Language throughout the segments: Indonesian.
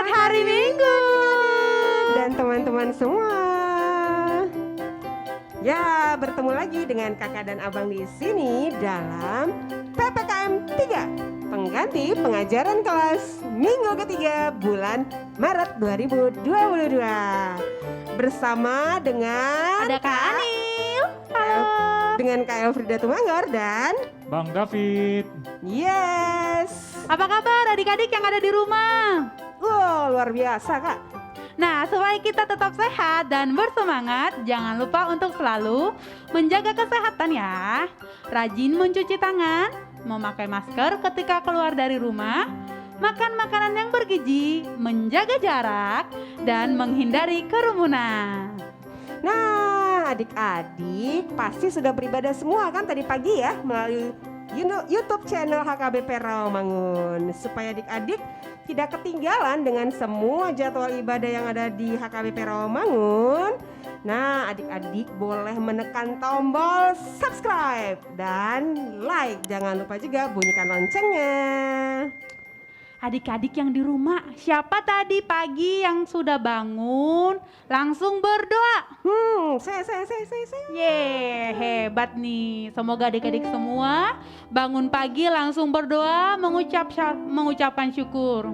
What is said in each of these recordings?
Selamat hari Minggu dan teman-teman semua. Ya, bertemu lagi dengan kakak dan abang di sini dalam PPKM 3, pengganti pengajaran kelas minggu ketiga bulan Maret 2022. Bersama dengan Ada Kak Anil. Halo. Dengan Kak Elfrida Tumangor dan Bang David. Yes. Apa kabar adik-adik yang ada di rumah? Wow, luar biasa Kak. Nah, supaya kita tetap sehat dan bersemangat, jangan lupa untuk selalu menjaga kesehatan ya. Rajin mencuci tangan, memakai masker ketika keluar dari rumah, makan makanan yang bergizi, menjaga jarak, dan menghindari kerumunan. Nah, adik-adik pasti sudah beribadah semua kan tadi pagi ya melalui YouTube channel HKBP Rawamangun. Supaya adik-adik tidak ketinggalan dengan semua jadwal ibadah yang ada di HKBP Rawamangun. Nah, adik-adik boleh menekan tombol subscribe dan like. Jangan lupa juga bunyikan loncengnya. Adik-adik yang di rumah, siapa tadi pagi yang sudah bangun langsung berdoa? Saya. Yeay, hebat nih. Semoga adik-adik semua bangun pagi langsung berdoa, mengucapkan syukur.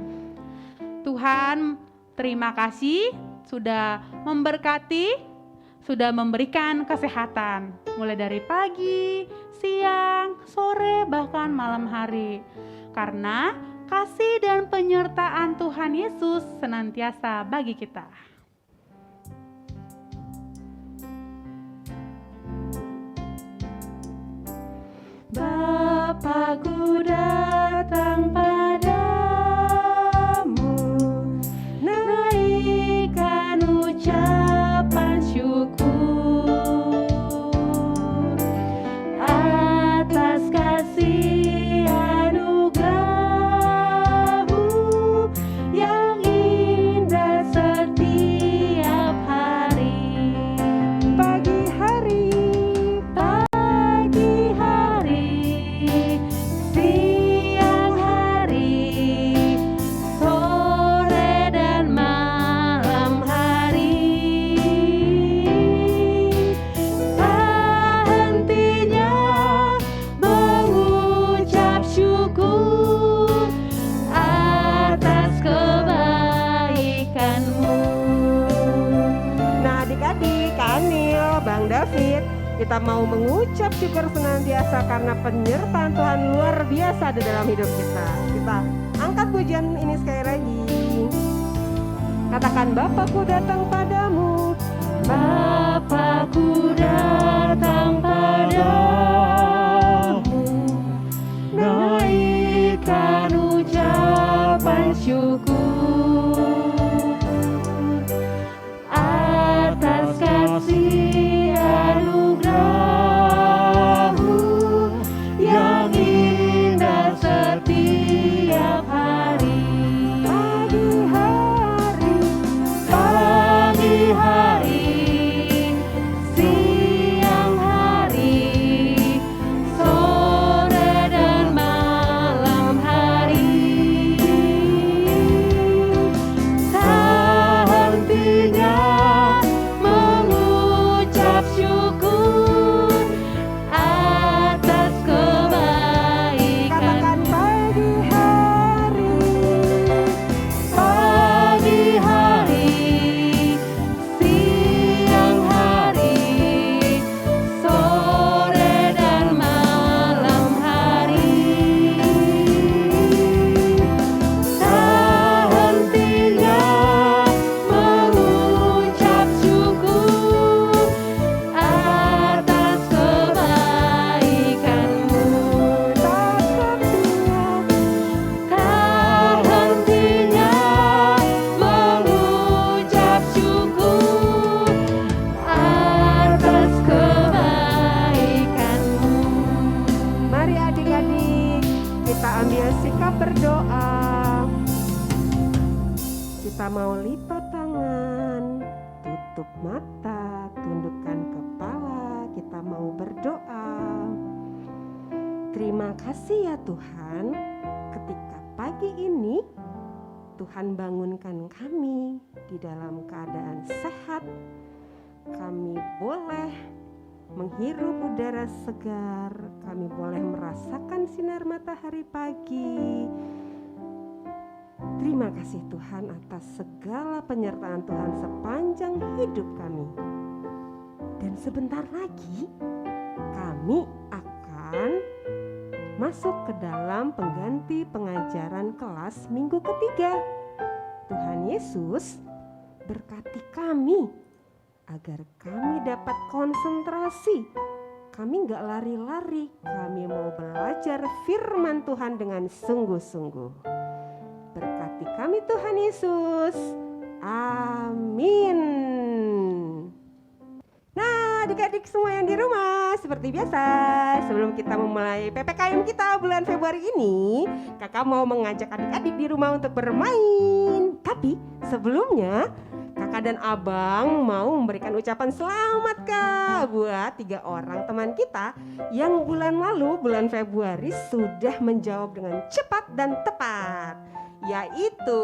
Tuhan, terima kasih sudah memberkati, sudah memberikan kesehatan. Mulai dari pagi, siang, sore, bahkan malam hari. Karena kasih dan penyertaan Tuhan Yesus senantiasa bagi kita. Bapakku datang padamu, naikkan ucapan syukur atas kasih anugerah-Mu yang indah setiap hari. Pagi hari, siang hari, sore dan malam hari, tak hentinya mengucap syukur atas kebaikan-Mu. nah adik-adik, Kak Anil, Bang David, kita mau mengucap syukur senantiasa karena penyertaan Tuhan luar biasa di dalam hidup kita. Kita angkat pujian ini sekali lagi. Katakan, Bapakku datang padamu. Bapakku datang padamu, naikkan ucapan syukur atas kasih anugerah-Mu yang indah setiap hari. Pagi hari, siang hari, sore dan malam hari, tak hentinya mengucap syukur atas Katakan, kebaikan-Mu. pagi hari, Pagi hari, siang hari, sore dan malam hari, tak hentinya mengucap syukur atas kebaikan-Mu. Tak hentinya mengucap syukur atas kebaikan-Mu. Mari adik-adik, kita ambil sikap berdoa. Kita mau lipat tangan, tutup mata, tundukkan kepala. Kita mau berdoa. Terima kasih ya Tuhan, ketika pagi ini Tuhan bangunkan kami di dalam keadaan sehat. Kami boleh menghirup udara segar, kami boleh merasakan sinar matahari pagi. Terima kasih Tuhan atas segala penyertaan Tuhan sepanjang hidup kami. Dan sebentar lagi kami akan masuk ke dalam pengganti pengajaran kelas minggu ketiga. Tuhan Yesus berkati kami agar kami dapat konsentrasi. Kami gak lari-lari, kami mau belajar firman Tuhan dengan sungguh-sungguh. Berkati kami Tuhan Yesus. Amin. Nah, adik-adik semua yang di rumah, seperti biasa, sebelum kita memulai PPKM kita bulan Februari ini, kakak mau mengajak adik-adik di rumah untuk bermain. Tapi sebelumnya, kakak dan abang mau memberikan ucapan selamat kak buat 3 orang teman kita yang bulan lalu, bulan Februari, sudah menjawab dengan cepat dan tepat. Yaitu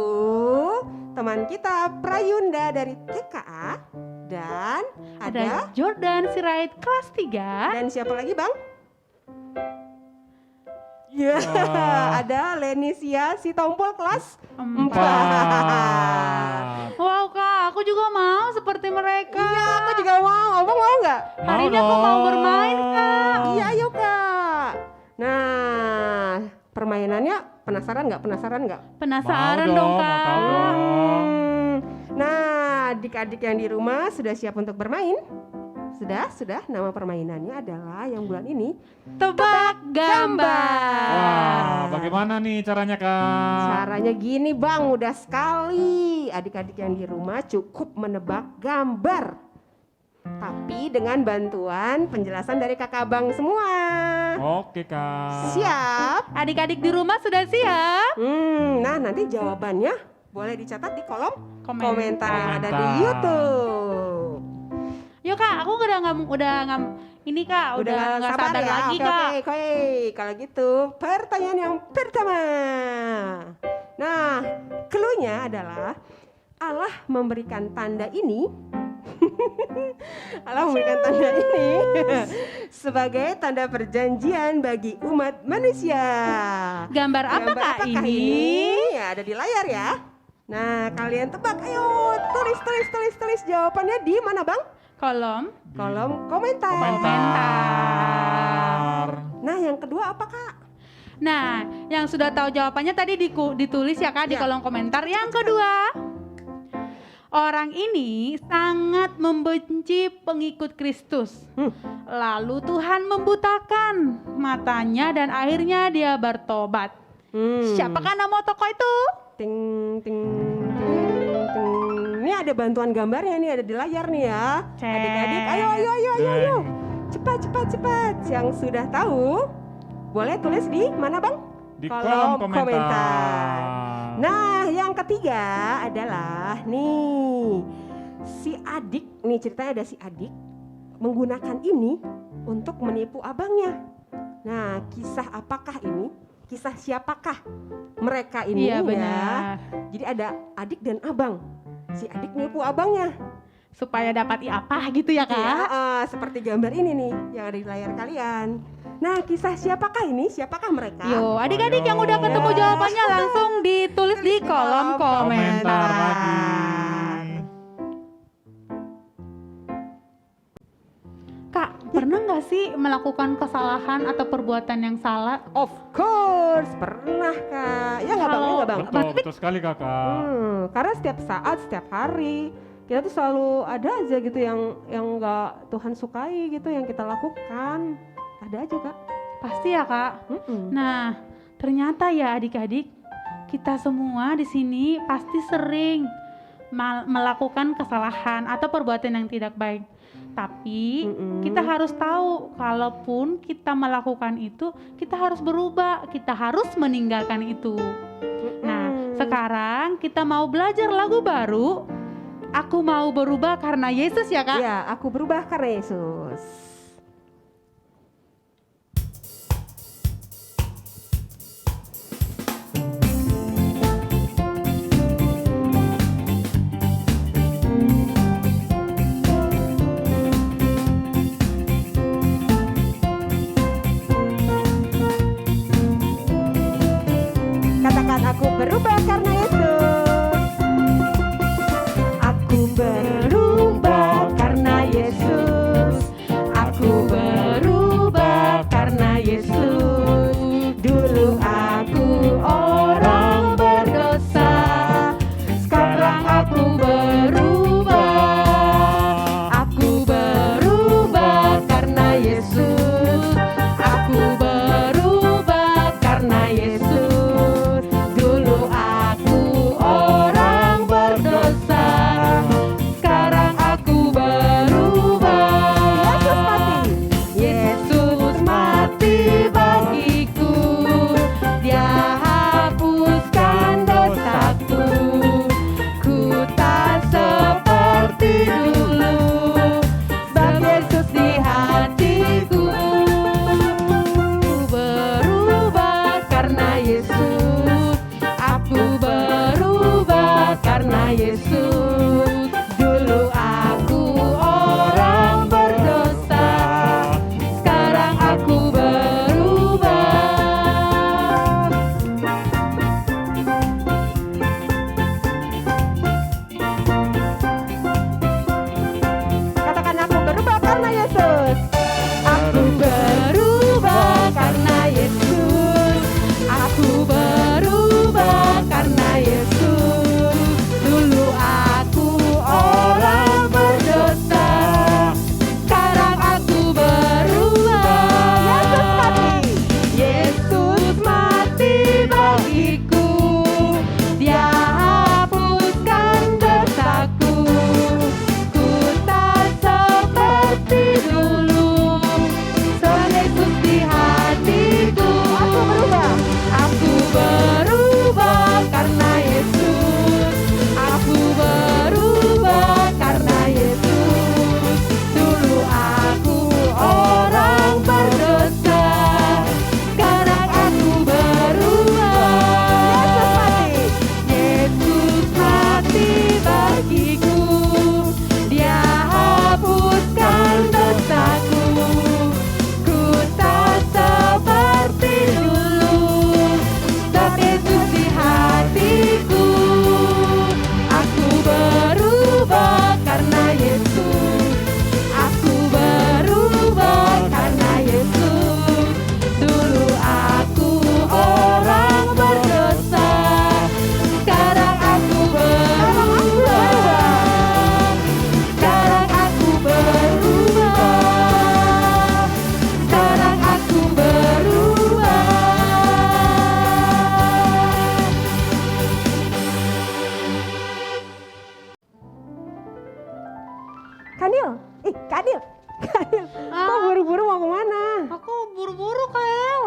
teman kita Prayunda dari TKA, dan ada Jordan Sirait kelas 3. Dan siapa lagi bang? Ya, ada Lenisia si tompol kelas 4. Wow kak, aku juga mau seperti mereka. Iya, aku juga mau. Abang mau nggak? Hari ini aku mau bermain kak. Iya, ayo kak. Nah, permainannya penasaran nggak? Penasaran Mau dong dong, mau kak. tahu dong. Nah, adik-adik yang di rumah sudah siap untuk bermain? Sudah. Nama permainannya adalah yang bulan ini Tebak gambar. Wah, bagaimana nih caranya kak? Caranya gini bang, mudah sekali. Adik-adik yang di rumah cukup menebak gambar, tapi dengan bantuan penjelasan dari kakak abang semua. Oke kak. Siap? Adik-adik di rumah sudah siap? Nah nanti jawabannya boleh dicatat di kolom komentar yang ada di Komentar. YouTube. Yuk kak, aku udah nggak sabar ya? lagi Oke, kak. Oke. Kalau gitu pertanyaan yang pertama. Nah, cluenya adalah Allah memberikan tanda ini Allah memberikan tanda ini sebagai tanda perjanjian bagi umat manusia. Gambar apakah ini? Ya, ada di layar ya. Nah, kalian tebak. Ayo, tulis jawabannya di mana, Bang? Kolom Komentar. Nah, yang kedua apa, Kak? Nah, yang sudah tahu jawabannya tadi ditulis ya kak di Ya. kolom komentar. Yang kedua, orang ini sangat membenci pengikut Kristus. Lalu Tuhan membutakan matanya dan akhirnya dia bertobat. Siapakah nama tokoh itu? Ting. Ini ada bantuan gambarnya nih, ada di layar nih ya. Cek. Adik-adik, ayo. Cepat. Yang sudah tahu, boleh tulis di mana, Bang? Di kolom komentar. Nah, yang ketiga adalah nih, si adik, nih ceritanya ada si adik menggunakan ini untuk menipu abangnya. Nah, kisah apakah ini? Kisah siapakah mereka ini? Iya ya? benar. Jadi ada adik dan abang. Si adik nipu abangnya. Supaya dapat apa gitu ya kak? Ya, seperti gambar ini nih yang ada di layar kalian. Nah, kisah siapakah ini? Siapakah mereka? Yo, adik-adik yang udah ketemu Ya. jawabannya langsung ditulis di kolom Komentar komentar. lagi. Kak, pernah nggak sih melakukan kesalahan atau perbuatan yang salah? Of course, pernah Kak. Ya nggak Bang? Ya nggak Bang? Betul sekali kakak. Karena setiap saat, setiap hari kita tuh selalu ada aja gitu yang nggak Tuhan sukai gitu yang kita lakukan. Ada aja Kak. Pasti ya kak. Nah, ternyata ya adik-adik, kita semua di sini pasti sering melakukan kesalahan atau perbuatan yang tidak baik. Tapi kita harus tahu, kalaupun kita melakukan itu, kita harus berubah, kita harus meninggalkan itu. Nah, sekarang kita mau belajar lagu baru. Aku mau berubah karena Yesus ya kak. Ya, aku berubah karena Yesus.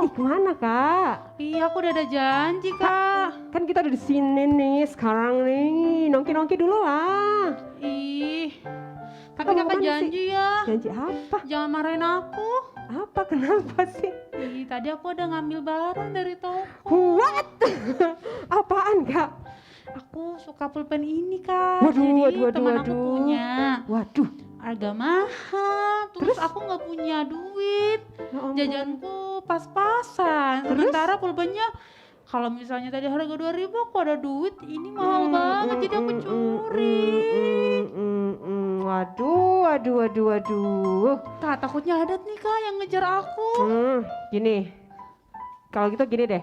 Ih, kemana Kak? Iya, aku udah ada janji, Kak. Kan kita udah di sini nih sekarang nih. Nongki-nongki dulu lah. Ih, tapi Kamu Kakak kemana janji ya. Janji apa? Jangan marahin aku. Apa? Kenapa sih? Ih, tadi aku ada ngambil barang dari toko. What? Apaan Kak? Aku suka pulpen ini, Kak. Waduh, Jadi waduh, teman aku waduh. punya. Waduh. Harga mahal. Terus aku nggak punya duit. Ya ampun. Jajanku pas-pasan. Sementara pulpennya kalau misalnya tadi harga 2.000 aku ada duit, ini mahal banget jadi aku curi. Waduh. Kak, takutnya ada nih Kak yang ngejar aku. Gini. Kalau gitu gini deh.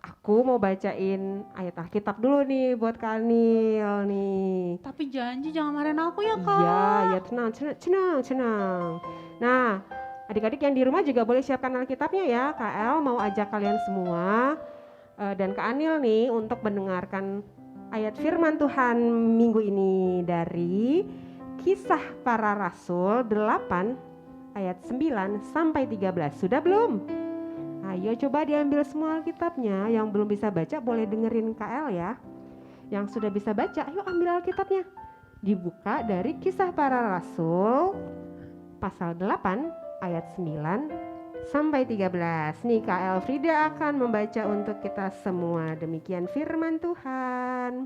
Aku mau bacain ayat Alkitab dulu nih buat Kak Anil nih. Tapi janji jangan marahin aku ya Kak. Iya, tenang. Nah, adik-adik yang di rumah juga boleh siapkan Alkitabnya ya. Kak El mau ajak kalian semua dan Kak Anil nih untuk mendengarkan ayat firman Tuhan minggu ini dari Kisah Para Rasul 8 ayat 9 sampai 13. Sudah belum? Ayo coba diambil semua Alkitabnya. Yang belum bisa baca boleh dengerin Kak El ya. Yang sudah bisa baca, ayo ambil Alkitabnya. Dibuka dari Kisah Para Rasul pasal 8 ayat 9 sampai 13. Nih Kak Elfrida akan membaca untuk kita semua. Demikian firman Tuhan.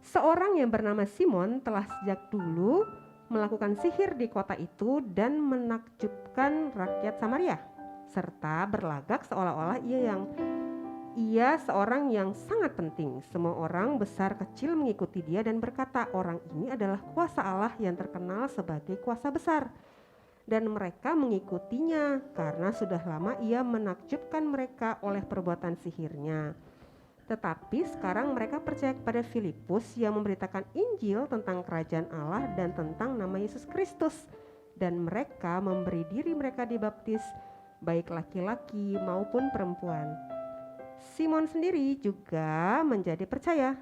Seorang yang bernama Simon telah sejak dulu melakukan sihir di kota itu dan menakjubkan rakyat Samaria, serta berlagak seolah-olah ia seorang yang sangat penting. Semua orang besar kecil mengikuti dia dan berkata, orang ini adalah kuasa Allah yang terkenal sebagai kuasa besar. Dan mereka mengikutinya karena sudah lama ia menakjubkan mereka oleh perbuatan sihirnya. Tetapi sekarang mereka percaya kepada Filipus yang memberitakan Injil tentang kerajaan Allah dan tentang nama Yesus Kristus. Dan mereka memberi diri mereka dibaptis, baik laki-laki maupun perempuan. Simon sendiri juga menjadi percaya,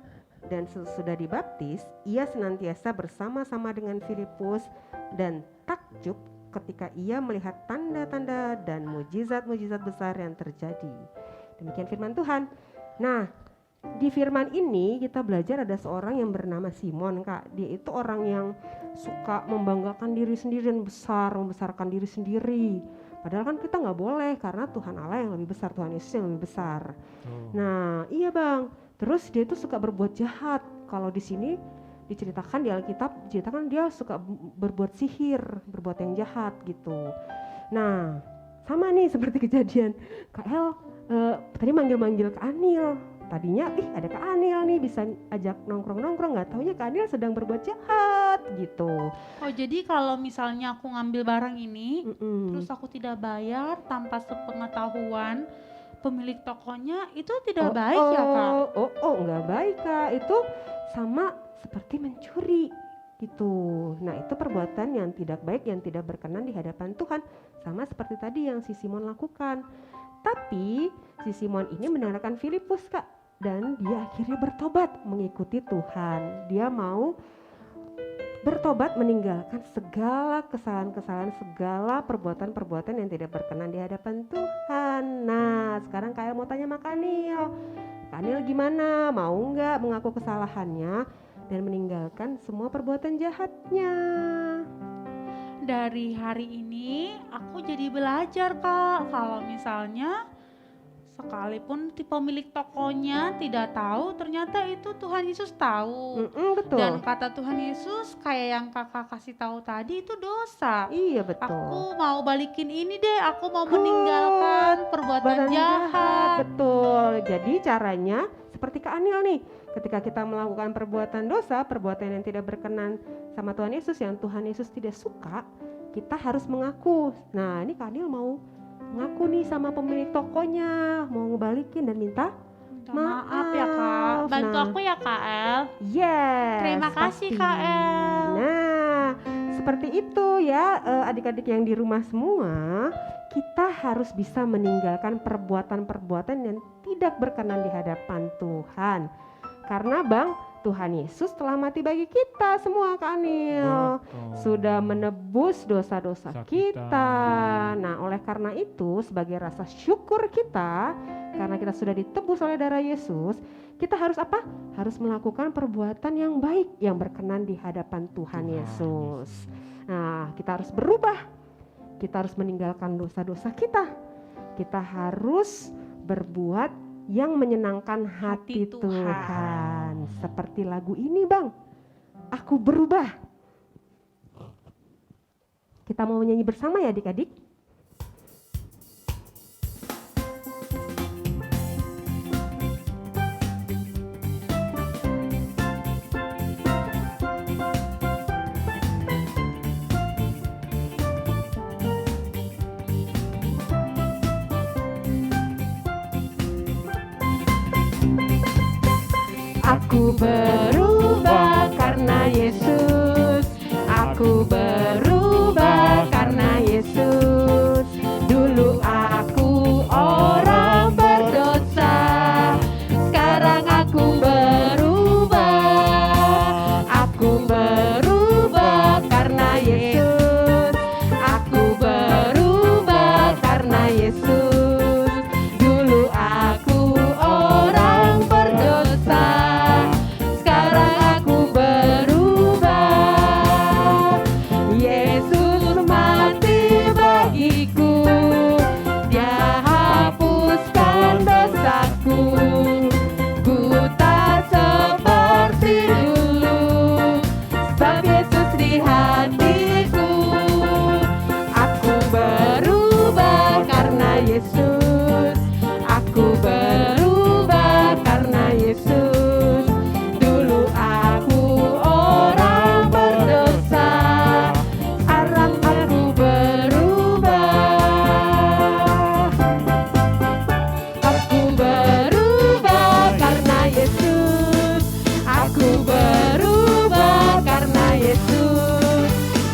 dan sesudah dibaptis ia senantiasa bersama-sama dengan Filipus dan takjub ketika ia melihat tanda-tanda dan mujizat-mujizat besar yang terjadi. Demikian firman Tuhan. Nah, di firman ini kita belajar ada seorang yang bernama Simon, Kak. Dia itu orang yang suka membanggakan diri sendiri dan membesarkan diri sendiri. Padahal kan kita nggak boleh karena Tuhan Allah yang lebih besar, Tuhan Yesus yang lebih besar. Nah, iya Bang. Terus dia itu suka berbuat jahat. Kalau di sini diceritakan di Alkitab, diceritakan dia suka berbuat sihir, berbuat yang jahat gitu. Nah, sama nih seperti kejadian Kak El tadi manggil-manggil Kak Anil. Tadinya ada Kak Anil nih bisa ajak nongkrong-nongkrong, nggak taunya Kak Anil sedang berbuat jahat gitu. Oh jadi kalau misalnya aku ngambil barang ini, terus aku tidak bayar tanpa sepengetahuan pemilik tokonya, itu tidak baik ya Kak? Nggak baik Kak, itu sama seperti mencuri gitu. Nah itu perbuatan yang tidak baik, yang tidak berkenan di hadapan Tuhan, sama seperti tadi yang si Simon lakukan. Tapi si Simon ini mendengarkan Filipus Kak, dan dia akhirnya bertobat mengikuti Tuhan. Dia mau bertobat meninggalkan segala kesalahan-kesalahan, segala perbuatan-perbuatan yang tidak berkenan di hadapan Tuhan. Nah sekarang Kak mau tanya sama Kak Anil. Kak Anil gimana? Mau nggak mengaku kesalahannya dan meninggalkan semua perbuatan jahatnya? Dari hari ini aku jadi belajar Kak, kalau misalnya sekalipun pemilik tokonya tidak tahu, ternyata itu Tuhan Yesus tahu. Betul. Dan kata Tuhan Yesus kayak yang kakak kasih tahu tadi itu dosa. Iya betul. Aku mau balikin ini deh, aku mau meninggalkan perbuatan jahat. Betul. Jadi caranya seperti Kak Anil nih, ketika kita melakukan perbuatan dosa, perbuatan yang tidak berkenan sama Tuhan Yesus, yang Tuhan Yesus tidak suka, kita harus mengaku. Nah ini Kak Anil mau ngaku nih sama pemilik tokonya, mau ngebalikin dan minta maaf ya Kak. Bantu aku ya Kak El. Yes. Terima kasih pasti. Kak El. Nah seperti itu ya adik-adik yang di rumah semua, kita harus bisa meninggalkan perbuatan-perbuatan yang tidak berkenan di hadapan Tuhan. Karena Bang, Tuhan Yesus telah mati bagi kita semua Kak Anil. Betul. Sudah menebus dosa-dosa Dosa kita. kita. Nah, oleh karena itu sebagai rasa syukur kita karena kita sudah ditebus oleh darah Yesus, kita harus apa? Harus melakukan perbuatan yang baik yang berkenan di hadapan Tuhan Yesus. Nah, kita harus berubah. Kita harus meninggalkan dosa-dosa kita. Kita harus berbuat yang menyenangkan hati Hati Tuhan. Tuhan. Seperti lagu ini Bang, Aku Berubah. Kita mau nyanyi bersama ya adik-adik? Aku berubah karena Yesus. Aku berubah karena Yesus. Dulu aku orang berdosa, sekarang aku berubah. Aku berubah karena Yesus. Aku berubah karena Yesus. Dulu aku orang berdosa, sekarang aku berubah. Yesus mati bagiku, Dia hapuskan dosaku. Ku tak seperti dulu, sebab Yesus di hatiku. Aku berubah karena Yesus. Aku berubah karena Yesus. Dulu aku orang berdosa, sekarang aku berubah. Aku berubah karena Yesus. Aku berubah karena Yesus.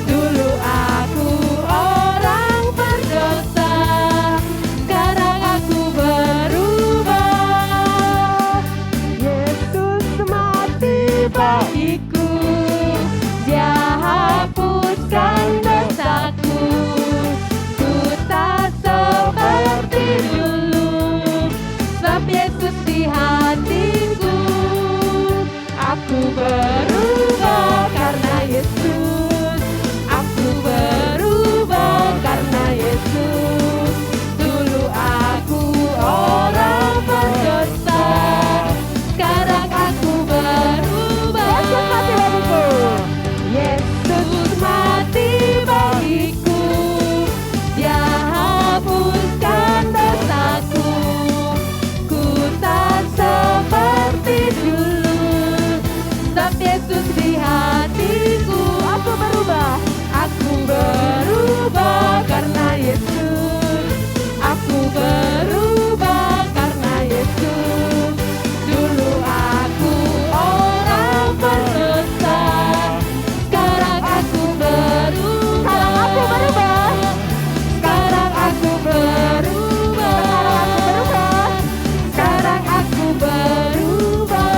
Dulu aku orang berdosa, sekarang aku berubah. Yesus mati bagiku, Dia hapuskan dosaku. Ku tak seperti dulu, sebab Yesus di hatiku. Aku berubah karena Yesus. Aku berubah karena Yesus. Dulu aku orang berdosa, sekarang aku berubah. Yesus mati bagiku, Dia hapuskan dosaku. Ku tak seperti dulu, sebab Yesus di hatiku. Aku berubah. Aku berubah karena Yesus. Aku berubah karena Yesus. Dulu aku orang berdosa, sekarang aku berubah. Sekarang aku berubah. Sekarang aku berubah.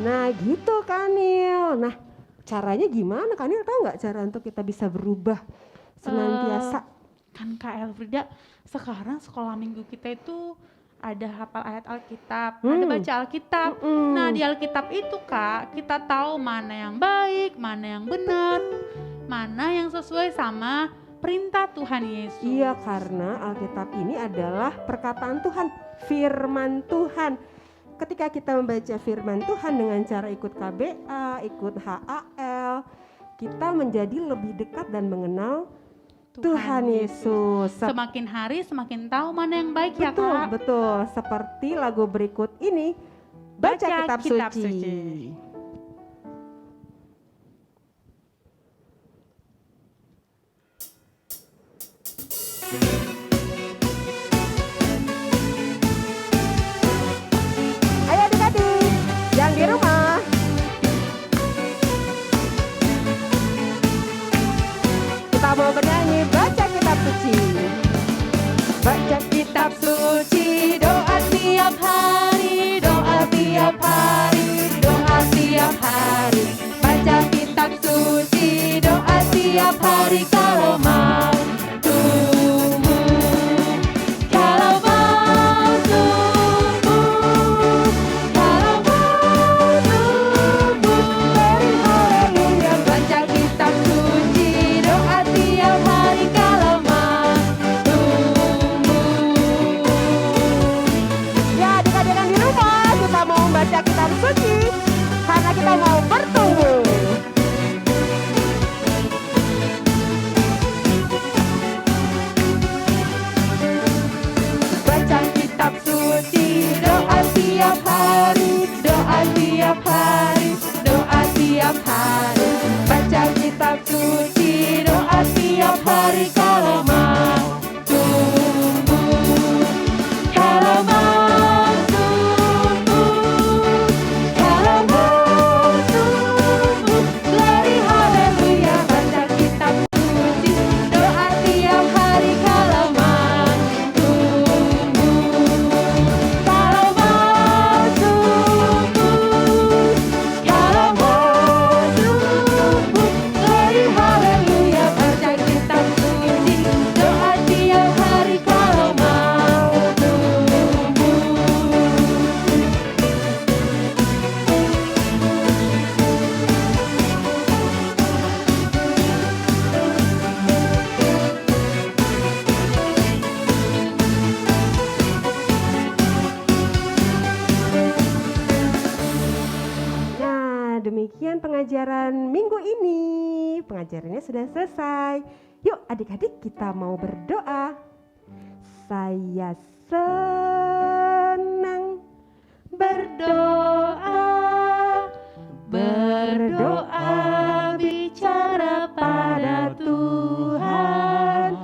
Nah gitu Kanil. Nah caranya gimana Kanil, tahu nggak cara untuk kita bisa berubah senantiasa? Kan Kak Elfrida, sekarang sekolah minggu kita itu ada hafal ayat Alkitab, ada baca Alkitab. Nah di Alkitab itu Kak, kita tahu mana yang baik, mana yang benar, mana yang sesuai sama perintah Tuhan Yesus. Iya, karena Alkitab ini adalah perkataan Tuhan, firman Tuhan. Ketika kita membaca firman Tuhan dengan cara ikut KBA, ikut HAL, kita menjadi lebih dekat dan mengenal Tuhan Yesus. Semakin hari semakin tahu mana yang baik ya Betul, Kak. betul. Seperti lagu berikut ini, baca kitab suci. Ayo adik-adik, yang di rumah. Kita mau bernyanyi baca kitab suci. Baca kitab suci, doa tiap hari, doa tiap setiap hari, doa tiap hari. Baca kitab suci, doa tiap hari kalau mau tumbuh. Kalau mau tumbuh, kalau mau tumbuh, beri haleluya. Baca kitab suci, doa tiap hari kalau mau tumbuh. Ya, adik-adik yang di rumah, kita mau baca kitab suci karena kita mau bertumbuh. Baca kitab suci, doa tiap hari, doa tiap hari, doa tiap hari. Baca kitab suci, doa tiap hari kalau mau tumbuh. Kalau mau tumbuh, kalau mau tumbuh, glory haleluya. Baca kitab suci, doa tiap hari kalau mau tumbuh. Kalau mau tumbuh, kalau mau tumbuh, glory haleluya. Baca kitab suci, doa tiap hari kalau mau tumbuh. Nah, demikian pengajaran minggu ini. Pengajarannya sudah selesai. Yuk adik-adik kita mau berdoa. Saya senang Berdoa, berdoa, bicara pada Tuhan.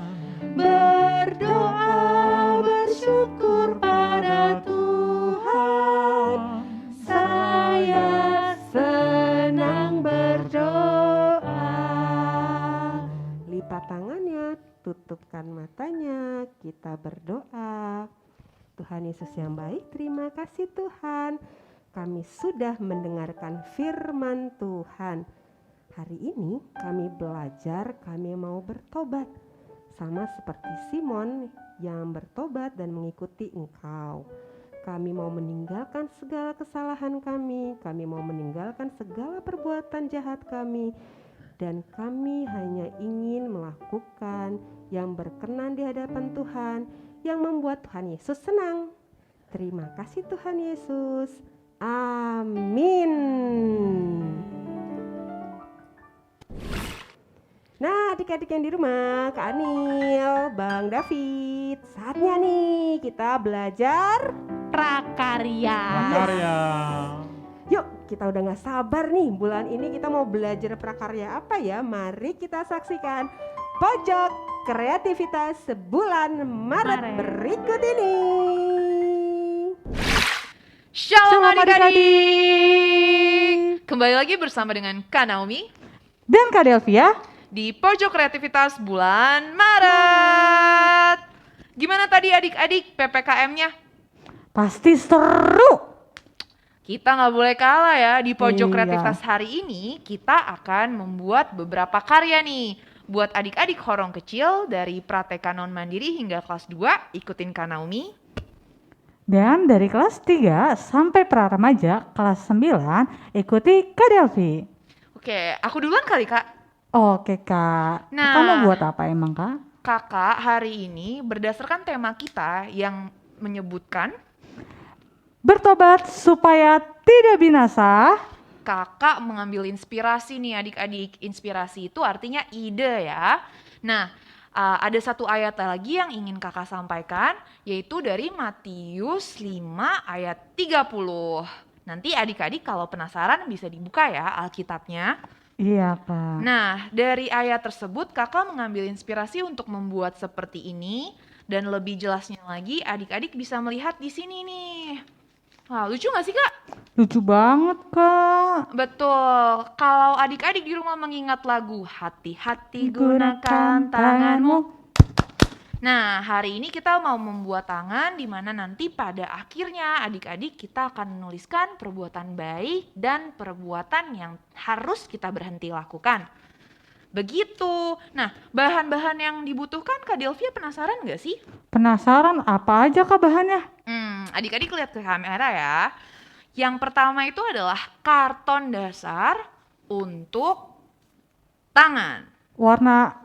Berdoa, bersyukur pada Tuhan. Saya senang berdoa. Lipat tangannya, tutupkan matanya, kita berdoa. Tuhan Yesus yang baik, terima kasih Tuhan. Kami sudah mendengarkan firman Tuhan. Hari ini kami belajar, kami mau bertobat. Sama seperti Simon yang bertobat dan mengikuti Engkau. Kami mau meninggalkan segala kesalahan kami mau meninggalkan segala perbuatan jahat kami. Dan kami hanya ingin melakukan yang berkenan di hadapan Tuhan, yang membuat Tuhan Yesus senang. Terima kasih Tuhan Yesus. Amin. Nah, adik-adik yang di rumah, Kak Anil, Bang David, saatnya nih kita belajar. Prakarya. Prakarya. Yuk, kita udah gak sabar nih, bulan ini kita mau belajar prakarya apa ya? Mari kita saksikan Pojok Kreativitas Bulan Maret berikut ini. Shalom adik-adik. Kembali lagi bersama dengan Kak Naomi Dan Kak Delvia, di Pojok Kreativitas Bulan Maret. Gimana tadi adik-adik PPKM-nya? pasti seru. Kita nggak boleh kalah ya. Di Pojok Iya. Kreativitas hari ini kita akan membuat beberapa karya nih. Buat adik-adik horong kecil dari Prateka Non Mandiri hingga kelas 2, ikutin Kak Naomi. Dan dari kelas 3 sampai pra remaja kelas 9 ikuti Kak Delvi. Oke, aku duluan kali Kak. Oke Kak, Nah. kamu buat apa emang Kak? Kakak hari ini berdasarkan tema kita yang menyebutkan Bertobat supaya tidak binasa. kakak mengambil inspirasi nih adik-adik. Inspirasi itu artinya ide ya. Nah, ada satu ayat lagi yang ingin kakak sampaikan, yaitu dari Matius 5 ayat 30. Nanti adik-adik kalau penasaran bisa dibuka ya Alkitabnya. Iya Kak. Nah, dari ayat tersebut kakak mengambil inspirasi untuk membuat seperti ini. Dan lebih jelasnya lagi adik-adik bisa melihat di sini nih. Wah, lucu gak sih Kak? Lucu banget Kak. Betul, kalau adik-adik di rumah mengingat lagu Hati-hati gunakan tanganmu. Nah, hari ini kita mau membuat tangan di mana nanti pada akhirnya adik-adik kita akan menuliskan perbuatan baik dan perbuatan yang harus kita berhenti lakukan. Begitu. Nah, bahan-bahan yang dibutuhkan Kak Delvia penasaran nggak sih? Penasaran apa aja Kak bahannya? Adik-adik lihat ke kamera ya. Yang pertama itu adalah karton dasar untuk tangan.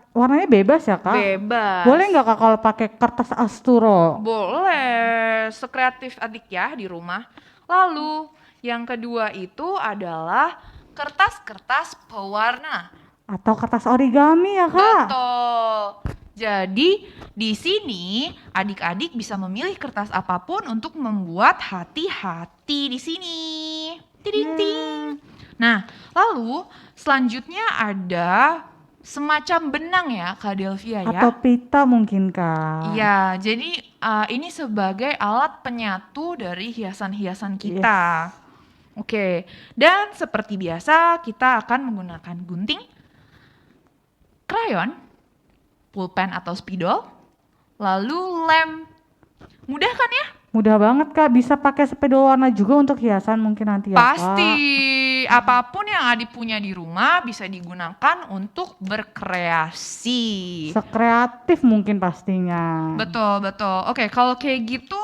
Warnanya bebas ya Kak? Bebas. Boleh nggak Kak kalau pakai kertas asturo? Boleh, sekreatif adik ya di rumah. Lalu yang kedua itu adalah kertas-kertas pewarna. Atau kertas origami ya Kak? Betul. Jadi di sini adik-adik bisa memilih kertas apapun untuk membuat hati-hati di sini. Tiding ting. Nah, lalu selanjutnya ada semacam benang ya Kak Delvia ya. Atau pita mungkin Kak? Iya, jadi ini sebagai alat penyatu dari hiasan-hiasan kita. Oke, dan seperti biasa kita akan menggunakan gunting, krayon, pulpen atau spidol, lalu lem. Mudah kan ya? Mudah banget Kak, bisa pakai spidol warna juga untuk hiasan mungkin nanti ya Kak? Pasti, apapun yang adik punya di rumah bisa digunakan untuk berkreasi. Sekreatif mungkin pastinya. Betul, betul. Oke, kalau kayak gitu,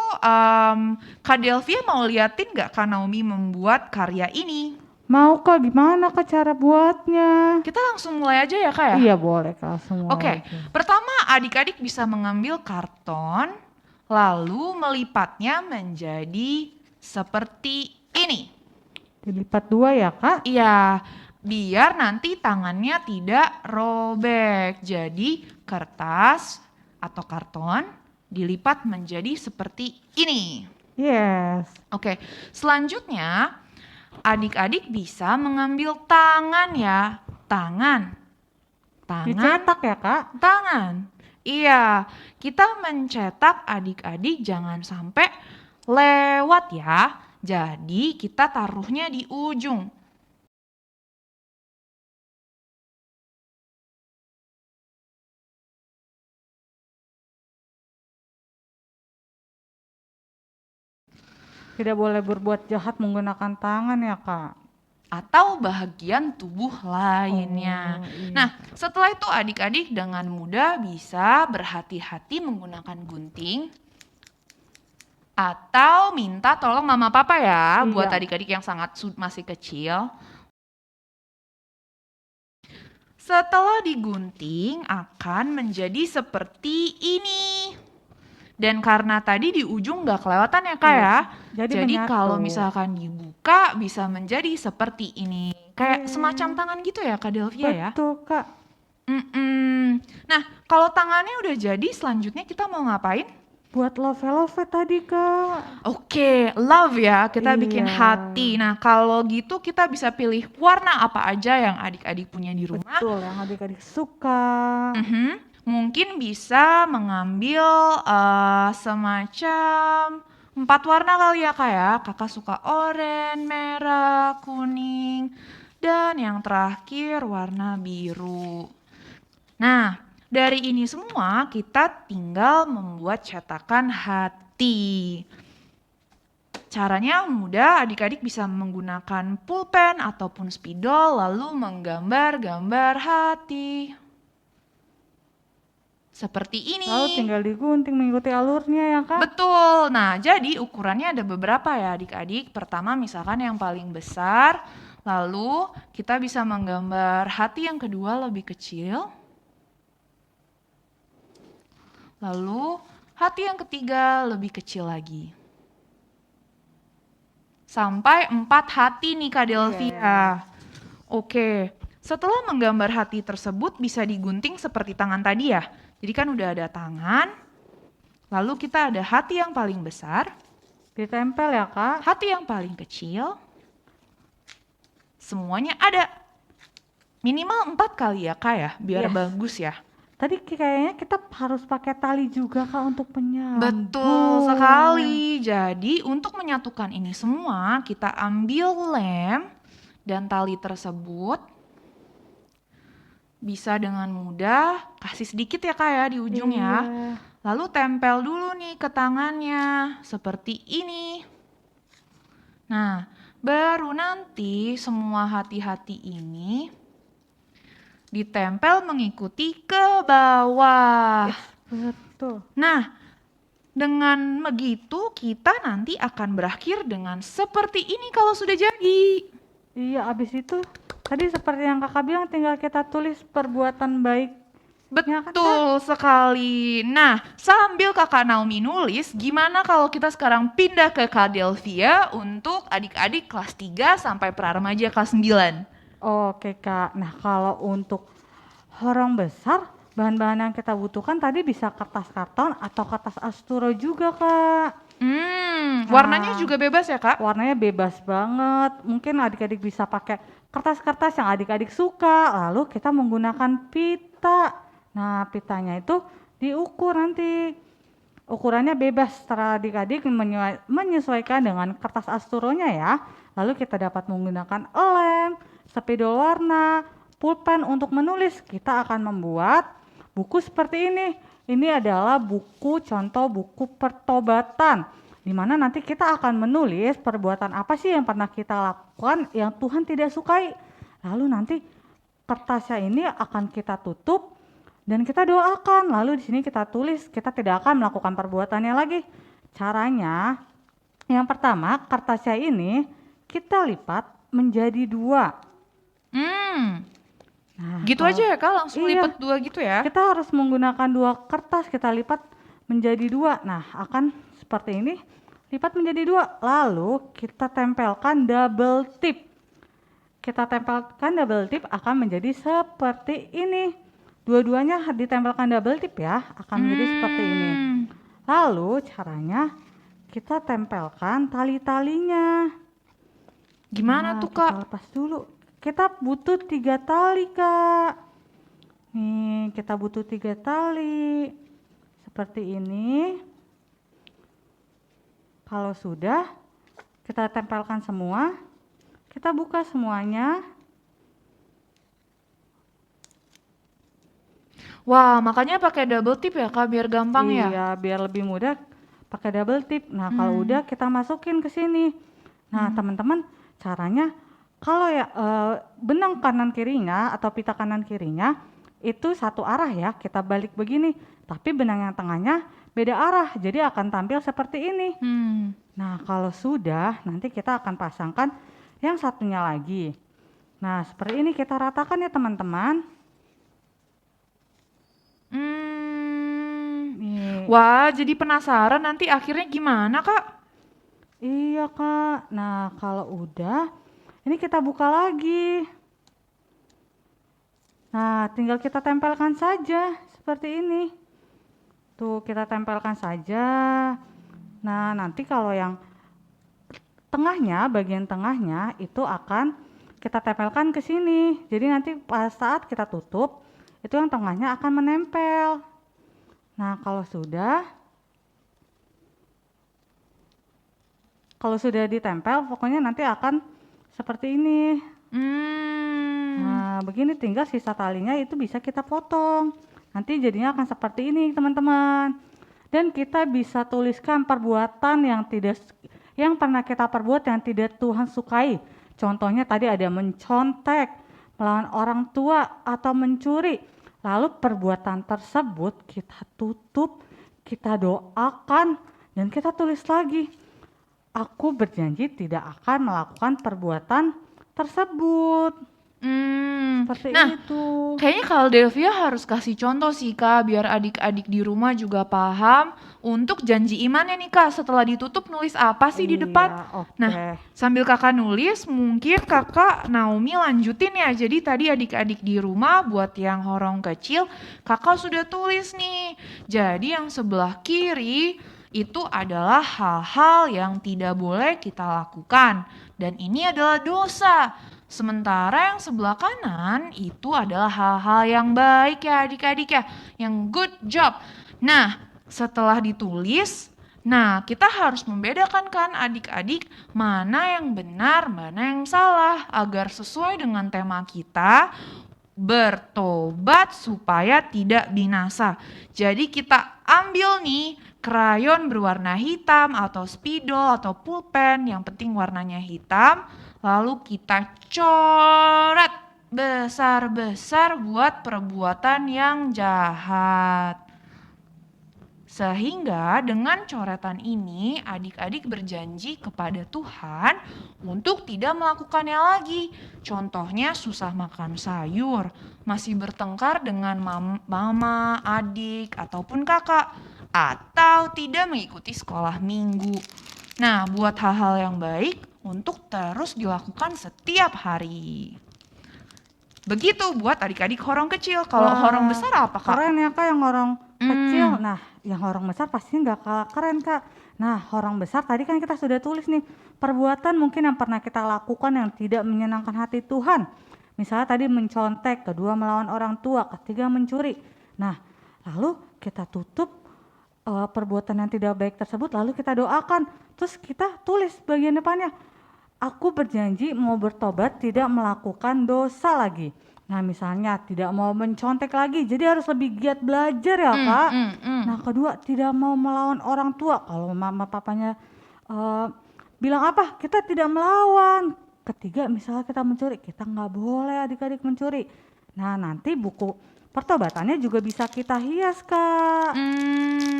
Kak Delvia mau liatin nggak Kak Naomi membuat karya ini? Mau Kak, gimana Kak cara buatnya? Kita langsung mulai aja ya Kak ya? Iya boleh Kak, semua. Oke, pertama adik-adik bisa mengambil karton, lalu melipatnya menjadi seperti ini. Dilipat dua ya Kak? Iya, biar nanti tangannya tidak robek. Jadi kertas atau karton dilipat menjadi seperti ini. Yes. Oke, selanjutnya adik-adik bisa mengambil tangan ya. Tangan. Dicetak ya Kak? Tangan. Iya, kita mencetak adik-adik jangan sampai lewat ya. Jadi kita taruhnya di ujung. Tidak boleh berbuat jahat menggunakan tangan ya Kak? Atau bagian tubuh lainnya. iya. Nah, setelah itu adik-adik dengan mudah bisa berhati-hati menggunakan gunting atau minta tolong mama papa ya buat Iya. adik-adik yang masih kecil. Setelah digunting akan menjadi seperti ini. Dan karena tadi di ujung nggak kelewatan ya Kak ya. Jadi menyatu. kalau misalkan dibuka bisa menjadi seperti ini. Kayak semacam tangan gitu ya Kak Delvia ya. Betul Kak. Nah kalau tangannya udah jadi selanjutnya kita mau ngapain? Buat love tadi Kak. Oke, love ya, kita bikin Iya. hati. Nah kalau gitu kita bisa pilih warna apa aja yang adik-adik punya di rumah. Betul, yang adik-adik suka. Mungkin bisa mengambil semacam 4 warna kali ya Kak ya. Kakak suka oranye, merah, kuning, dan yang terakhir warna biru. Nah, dari ini semua kita tinggal membuat cetakan hati. Caranya mudah, adik-adik bisa menggunakan pulpen ataupun spidol lalu menggambar gambar hati. Seperti ini. Lalu tinggal digunting mengikuti alurnya ya Kak? Betul. Nah, jadi ukurannya ada beberapa ya adik-adik. Pertama misalkan yang paling besar, lalu kita bisa menggambar hati yang kedua lebih kecil. Lalu hati yang ketiga lebih kecil lagi. Sampai 4 hati nih Kak Delvia. Oke, setelah menggambar hati tersebut bisa digunting seperti tangan tadi ya. Jadi kan udah ada tangan, lalu kita ada hati yang paling besar, Ditempel ya Kak? hati yang paling kecil, semuanya ada. Minimal 4 kali ya Kak ya, biar Yes. bagus ya. Tadi kayaknya kita harus pakai tali juga Kak untuk penyambung. Betul sekali. Jadi untuk menyatukan ini semua, kita ambil lem dan tali tersebut bisa dengan mudah kasih sedikit ya Kak ya di ujung ya. Iya. Lalu tempel dulu nih ke tangannya seperti ini. Nah, baru nanti semua hati-hati ini ditempel mengikuti ke bawah. Betul. Nah, dengan begitu kita nanti akan berakhir dengan seperti ini kalau sudah jadi. Iya, abis itu tadi seperti yang kakak bilang tinggal kita tulis perbuatan baik. Ya kan, Betul sekali. Nah, sambil Kakak Naomi nulis, gimana kalau kita sekarang pindah ke Kak Delvia untuk adik-adik kelas 3 sampai pra-remaja kelas 9? Oke kak, nah kalau untuk horong besar, bahan-bahan yang kita butuhkan tadi bisa kertas karton atau kertas asturo juga kak. Warnanya Nah. juga bebas ya Kak? Warnanya bebas banget, mungkin adik-adik bisa pakai kertas-kertas yang adik-adik suka, lalu kita menggunakan pita. Nah pitanya itu diukur nanti, ukurannya bebas setelah adik-adik menyesuaikan dengan kertas asturonya ya. Lalu kita dapat menggunakan lem, spidol warna, pulpen untuk menulis. Kita akan membuat buku seperti ini. Ini adalah buku contoh buku pertobatan, di mana nanti kita akan menulis perbuatan apa sih yang pernah kita lakukan yang Tuhan tidak sukai. Lalu nanti kertasnya ini akan kita tutup dan kita doakan. Lalu di sini kita tulis kita tidak akan melakukan perbuatannya lagi. Caranya, yang pertama kertasnya ini kita lipat menjadi 2. Nah, Gitu aja ya Kak, langsung Iya. lipat 2 gitu ya? kita harus menggunakan 2 kertas, kita lipat menjadi 2. Nah, akan seperti ini, lipat menjadi 2. Lalu kita tempelkan double tip. Kita tempelkan double tip akan menjadi seperti ini. Dua-duanya ditempelkan double tip ya, akan menjadi seperti ini. Lalu caranya kita tempelkan tali-talinya. Gimana Nah, tuh kita Kak? lepas dulu. Kita butuh 3 tali kak. Nih kita butuh 3 tali. Seperti ini. Kalau sudah kita tempelkan semua. Kita buka semuanya. Wah, makanya pakai double tip ya Kak, biar gampang ya? Iya, biar lebih mudah pakai double tip. Nah, kalau udah kita masukin ke sini. Nah, teman-teman, caranya kalau ya benang kanan kirinya atau pita kanan kirinya itu satu arah ya, kita balik begini. Tapi benang yang tengahnya beda arah, jadi akan tampil seperti ini. Nah, kalau sudah, nanti kita akan pasangkan yang satunya lagi. Nah, seperti ini kita ratakan ya teman-teman. Nih. Wah, jadi penasaran nanti akhirnya gimana Kak? Iya kak, nah kalau udah ini kita buka lagi. Nah tinggal kita tempelkan saja seperti ini. Tuh kita tempelkan saja. Nah nanti kalau yang tengahnya, bagian tengahnya itu akan kita tempelkan ke sini. Jadi nanti pas saat kita tutup, itu yang tengahnya akan menempel. Nah kalau sudah ditempel, pokoknya nanti akan seperti ini. Nah, begini tinggal sisa talinya itu bisa kita potong. Nanti jadinya akan seperti ini, teman-teman. Dan kita bisa tuliskan perbuatan yang pernah kita perbuat yang tidak Tuhan sukai. Contohnya tadi ada mencontek, melawan orang tua atau mencuri. Lalu perbuatan tersebut kita tutup, kita doakan, dan kita tulis lagi. Aku berjanji tidak akan melakukan perbuatan tersebut. Seperti Nah, itu. kayaknya kalau Delvia harus kasih contoh sih Kak, biar adik-adik di rumah juga paham untuk janji imannya nih Kak, setelah ditutup nulis apa sih di depan. Iya, oke. Nah, sambil kakak nulis, mungkin kakak Naomi lanjutin ya. Jadi tadi adik-adik di rumah buat yang horong kecil, kakak sudah tulis nih. Jadi yang sebelah kiri itu adalah hal-hal yang tidak boleh kita lakukan. Dan ini adalah dosa. Sementara yang sebelah kanan itu adalah hal-hal yang baik ya adik-adik ya. Yang good job. Nah, setelah ditulis, nah kita harus membedakan kan adik-adik mana yang benar, mana yang salah. Agar sesuai dengan tema kita bertobat supaya tidak binasa. Jadi kita ambil nih krayon berwarna hitam atau spidol atau pulpen, yang penting warnanya hitam, lalu kita coret besar-besar buat perbuatan yang jahat. Sehingga dengan coretan ini adik-adik berjanji kepada Tuhan untuk tidak melakukannya lagi. Contohnya susah makan sayur, masih bertengkar dengan mama, adik, ataupun kakak, atau tidak mengikuti sekolah minggu. Nah, buat hal-hal yang baik untuk terus dilakukan setiap hari. Begitu buat adik-adik horong kecil. Kalau Wah, horong besar apa, Kak? Keren ya Kak yang horong kecil. Nah, yang horong besar pasti nggak kalah keren Kak. Nah, horong besar tadi kan kita sudah tulis nih, perbuatan mungkin yang pernah kita lakukan yang tidak menyenangkan hati Tuhan. Misalnya tadi mencontek, kedua melawan orang tua, ketiga mencuri. Nah, lalu kita tutup perbuatan yang tidak baik tersebut, lalu kita doakan. Terus kita tulis bagian depannya, aku berjanji mau bertobat tidak melakukan dosa lagi. Nah, misalnya tidak mau mencontek lagi, jadi harus lebih giat belajar ya Kak. Nah, kedua tidak mau melawan orang tua. Kalau mama papanya bilang apa, kita tidak melawan. Ketiga, misalnya kita mencuri, kita nggak boleh adik-adik mencuri. Nah, nanti buku pertobatannya juga bisa kita hias Kak.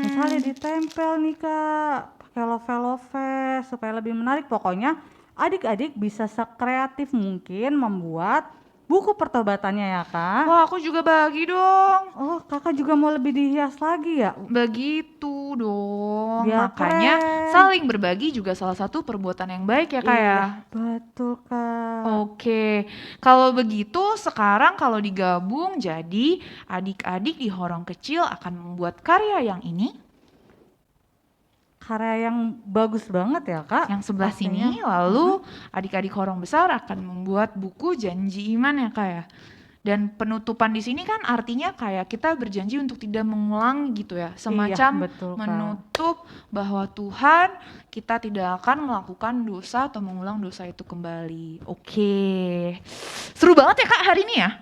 Misalnya ditempel nih Kak, pakai love supaya lebih menarik. Pokoknya adik-adik bisa sekreatif mungkin membuat buku pertobatannya ya Kak. Wah, aku juga bagi dong. Oh, Kakak juga mau lebih dihias lagi ya? Begitu dong. Biar Makanya keren. saling berbagi juga salah satu perbuatan yang baik ya Kak ya. Iya, betul Kak. Oke, kalau begitu sekarang kalau digabung jadi adik-adik di horong kecil akan membuat karya yang ini, Karya yang bagus banget ya Kak. yang sebelah pastinya. sini, lalu adik-adik horong besar akan membuat buku janji iman ya Kak ya. Dan penutupan di sini kan artinya kayak kita berjanji untuk tidak mengulang gitu ya. Semacam betul, Kak. menutup bahwa Tuhan kita tidak akan melakukan dosa atau mengulang dosa itu kembali. Oke. Seru banget ya Kak hari ini ya.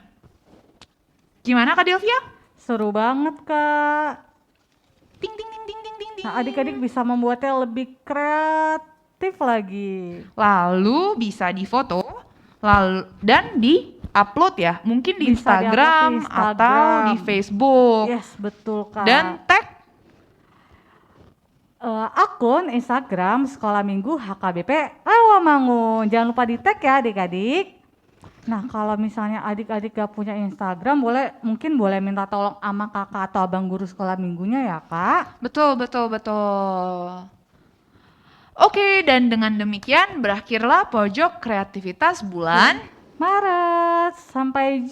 Gimana Kak Delvia? Seru banget Kak. Ting ting ting ting ting ting ting. Nah, adik-adik bisa membuatnya lebih kreatif lagi. Lalu bisa difoto lalu dan di-upload ya. Mungkin di Bisa di-upload Instagram, di Instagram. atau di Facebook. Yes, betul Kak. Dan tag akun Instagram Sekolah Minggu HKBP Rawamangun. Jangan lupa di tag ya adik-adik. Nah, kalau misalnya adik-adik gak punya Instagram, mungkin boleh minta tolong sama kakak atau abang guru sekolah minggunya ya Kak. betul, betul, betul. Oke, dan dengan demikian berakhirlah pojok kreativitas bulan. Maret, sampai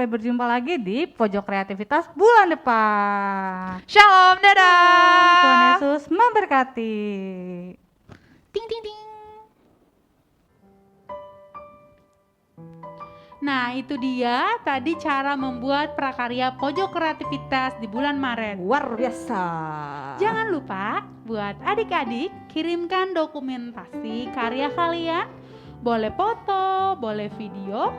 berjumpa lagi di pojok kreativitas bulan depan. Shalom, Tuhan dadah. Yesus memberkati. Ting ting ting. Nah, itu dia tadi cara membuat prakarya pojok kreativitas di bulan Maret. Luar biasa. Jangan lupa buat adik-adik kirimkan dokumentasi karya kalian, boleh foto, boleh video,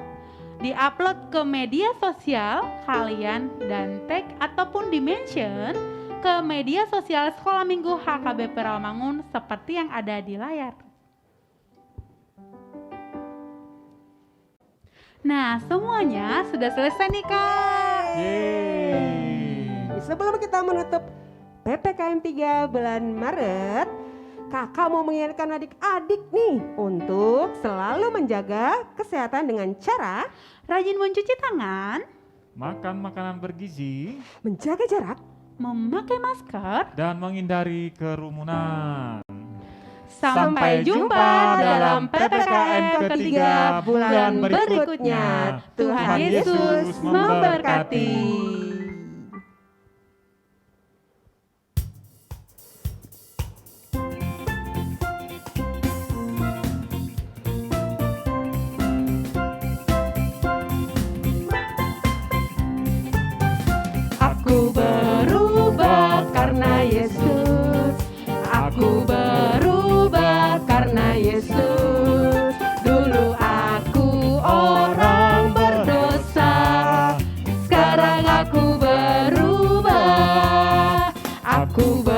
di-upload ke media sosial kalian dan tag ataupun di-mention ke media sosial Sekolah Minggu HKBP Rawamangun seperti yang ada di layar. Nah, semuanya sudah selesai nih Kak. Yeay. Sebelum kita menutup PPKM 3 bulan Maret, kakak mau mengingatkan adik-adik nih untuk selalu menjaga kesehatan dengan cara Rajin mencuci tangan, Makan makanan bergizi menjaga jarak, memakai masker. dan menghindari kerumunan. Sampai jumpa dalam PPKM ketiga bulan berikutnya. Tuhan Yesus memberkati. Aku berubah karena Yesus. Aku berubah karena Yesus. Dulu aku orang berdosa, Ku